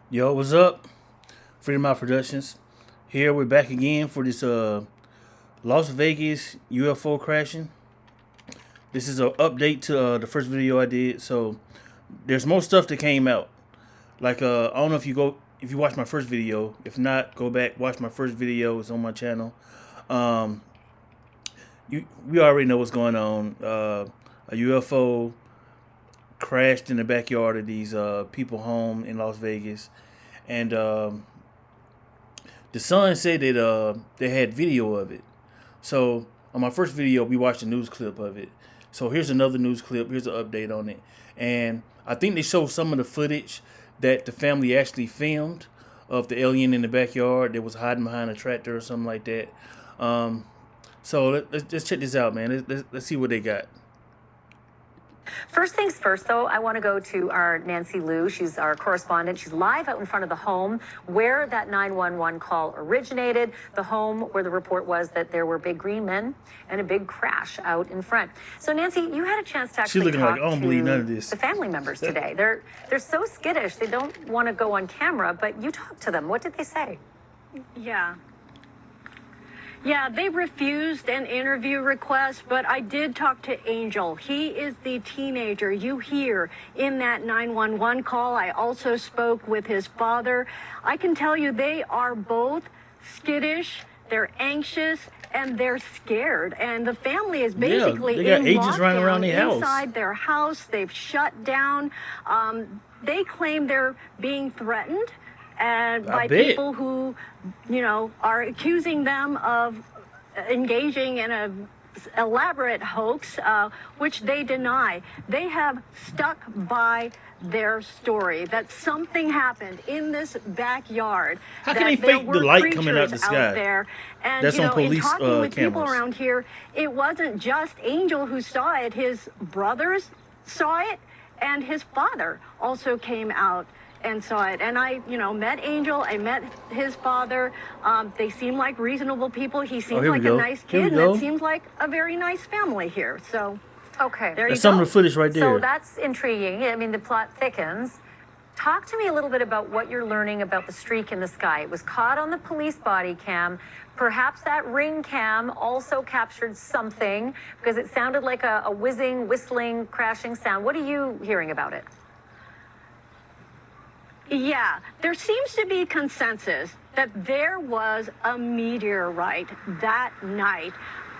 Yo, what's up? Freedom Out Productions. Here we're back again for this Las Vegas UFO crashing. This is an update to the first video I did. So there's more stuff that came out. Like I don't know if you watched my first video. If not, go back watch my first video. It's on my channel. Um, we already know what's going on. A UFO crashed in the backyard of these people home in Las Vegas, and the son said that they had video of it. So on my first video, we watched a news clip of it. So here's another news clip. Here's an update on it, and I think they show some of the footage that the family actually filmed of the alien in the backyard that was hiding behind a tractor or something like that. Um, let's check this out, man. Let's see what they got. First things first, though, I want to go to our Nancy Liu. She's our correspondent. She's live out in front of the home where that 911 call originated, the home where the report was that there were big green men and a big crash out in front. So, Nancy, you had a chance to She's actually looking talk like, I don't believe none of to this. the family members today. They're so skittish. They don't want to go on camera, but you talked to them. What did they say? Yeah. Yeah, they refused an interview request, but I did talk to Angel. He is the teenager you hear in that 911 call. I also spoke with his father. I can tell you they are both skittish, they're anxious, and they're scared. And the family is basically they got in agents running around lockdown their house. inside their house. They've shut down. They claim they're being threatened and by people who, are accusing them of engaging in a elaborate hoax, which they deny. They have stuck by their story that something happened in this backyard. How can they fake the light coming out the sky? There. And, That's on police in talking with people cameras. around here, it wasn't just Angel who saw it. His brothers saw it, and his father also came out and saw it. And I, met Angel. I met his father. They seem like reasonable people. He seems like a nice kid, and it seems like a very nice family here. So, Okay. there you That's go. some of the footage right there. So that's intriguing. I mean, the plot thickens. Talk to me a little bit about what you're learning about the streak in the sky. It was caught on the police body cam. Perhaps that ring cam also captured something because it sounded like a whizzing, whistling, crashing sound. What are you hearing about it? Yeah, there seems to be consensus that there was a meteorite that night.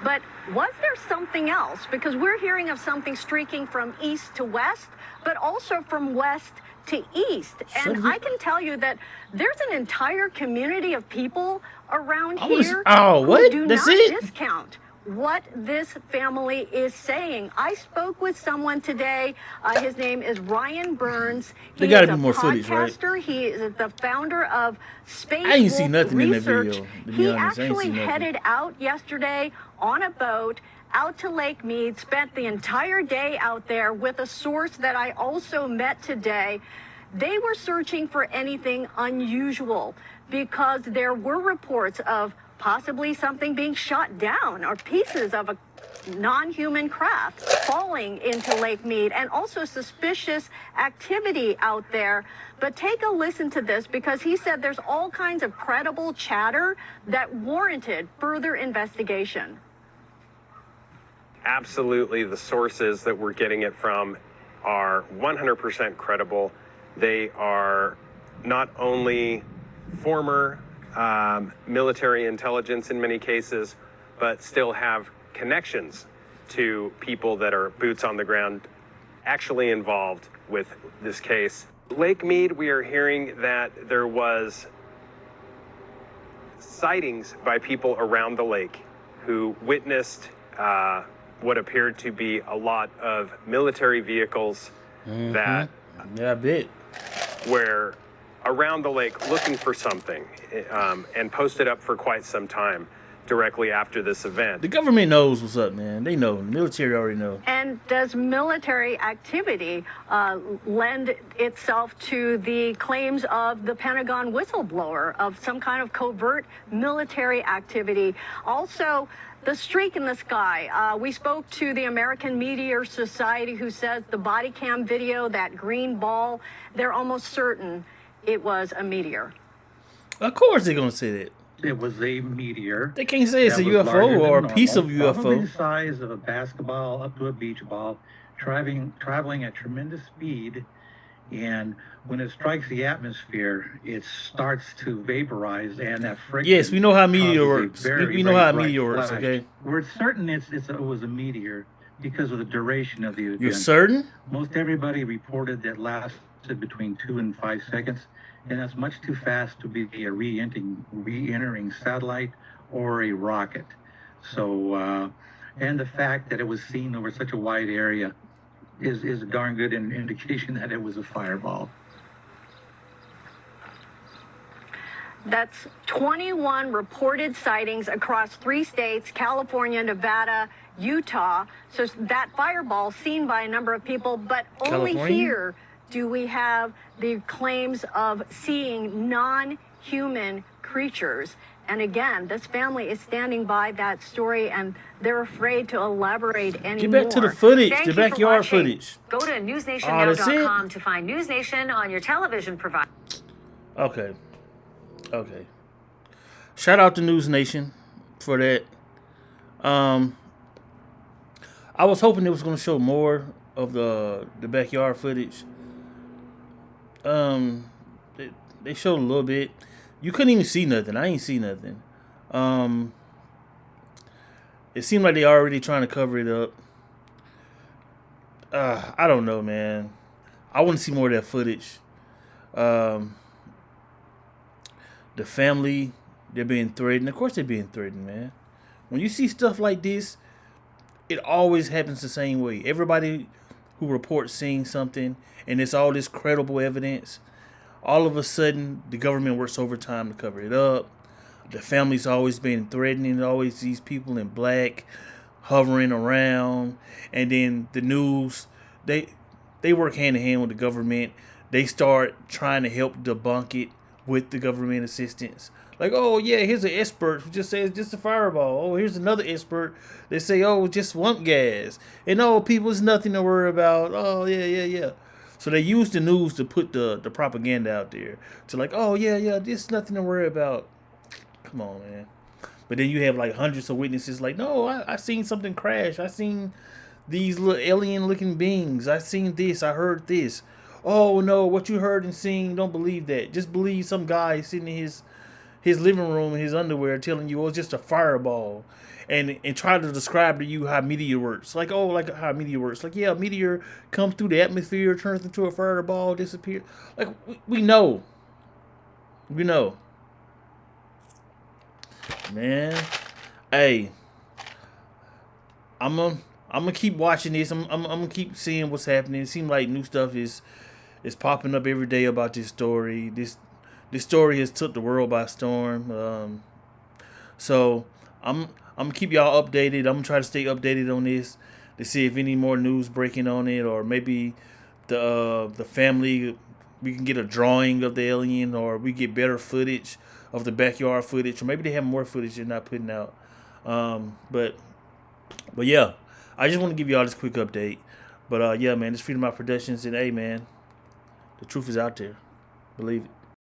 But was there something else? Because we're hearing of something streaking from east to west, but also from west to east. And I can tell you that there's an entire community of people around here who do not discount what this family is saying. I spoke with someone today. His name is Ryan Burns. They gotta be more footage, right? He is the founder of Space I ain't seen Wolf nothing in that Research. video, to be He honest. I ain't actually seen nothing. headed out yesterday on a boat out to Lake Mead, spent the entire day out there with a source that I also met today. They were searching for anything unusual because there were reports of possibly something being shot down or pieces of a non-human craft falling into Lake Mead, and also suspicious activity out there. But take a listen to this, because he said there's all kinds of credible chatter that warranted further investigation. Absolutely, the sources that we're getting it from are 100% credible. They are not only former military intelligence in many cases, but still have connections to people that are boots on the ground actually involved with this case. Lake Mead, we are hearing that there was sightings by people around the lake who witnessed what appeared to be a lot of military vehicles that were around the lake looking for something, and posted up for quite some time directly after this event. The government knows what's up, man. They know. The military already know. And does military activity lend itself to the claims of the Pentagon whistleblower of some kind of covert military activity? Also, the streak in the sky. We spoke to the American Meteor Society, who says the body cam video, that green ball, they're almost certain it was a meteor. Of course they're gonna say that. It was a meteor. They can't say it's a that was larger UFO or a than piece of normal, probably UFO. the size of a basketball up to a beach ball, traveling at tremendous speed. And when it strikes the atmosphere, it starts to vaporize, and that friction. Yes, we know how meteor causes a works. very, We know very how a bright meteor works, flash. okay? We're certain it was a meteor because of the duration of the event. You're certain? Most everybody reported that lasted between 2 and 5 seconds, and that's much too fast to be a re-entering satellite or a rocket. So, and the fact that it was seen over such a wide area is a darn good indication that it was a fireball. That's 21 reported sightings across 3 states, California, Nevada, Utah. So that fireball seen by a number of people, but only California? here do we have the claims of seeing non-human creatures. And again, this family is standing by that story, and they're afraid to elaborate anymore. Get back to the footage, Thank the you for backyard watching. footage. Go to that's newsnationnow.com to find News Nation on your television provider. Okay. Shout out to News Nation for that. I was hoping it was going to show more of the backyard footage. They showed a little bit. You couldn't even see nothing. I ain't see nothing. It seemed like they already trying to cover it up. I don't know, man. I want to see more of that footage. The family, they're being threatened. Of course they're being threatened, man. When you see stuff like this, it always happens the same way. Everybody who reports seeing something, and it's all this credible evidence, all of a sudden, the government works overtime to cover it up. The family's always been threatening, always these people in black hovering around. And then the news, they work hand in hand with the government. They start trying to help debunk it with the government assistance. Like, oh, yeah, here's an expert who just says just a fireball. Oh, here's another expert. They say, oh, just swamp gas. And, oh, people, it's nothing to worry about. Oh, yeah. So they use the news to put the propaganda out there. To like, oh, yeah, there's nothing to worry about. Come on, man. But then you have like hundreds of witnesses like, no, I seen something crash. I seen these little alien-looking beings. I seen this. I heard this. Oh, no, what you heard and seen, don't believe that. Just believe some guy sitting in his living room in his underwear telling you, oh, it's just a fireball. And try to describe to you how meteor works. Like, oh, like how meteor works. Like, yeah, a meteor comes through the atmosphere, turns into a fireball, disappears. Like, we know. We know. Man. Hey. I'm gonna keep watching this. I'm gonna keep seeing what's happening. It seems like new stuff is popping up every day about this story. This story has took the world by storm. So I'm gonna keep y'all updated. I'm gonna try to stay updated on this to see if any more news breaking on it, or maybe the family, we can get a drawing of the alien, or we get better footage of the backyard footage, or maybe they have more footage they're not putting out. But yeah, I just want to give y'all this quick update. But yeah, man, it's Freedom Out Productions, and hey, man, the truth is out there. Believe it.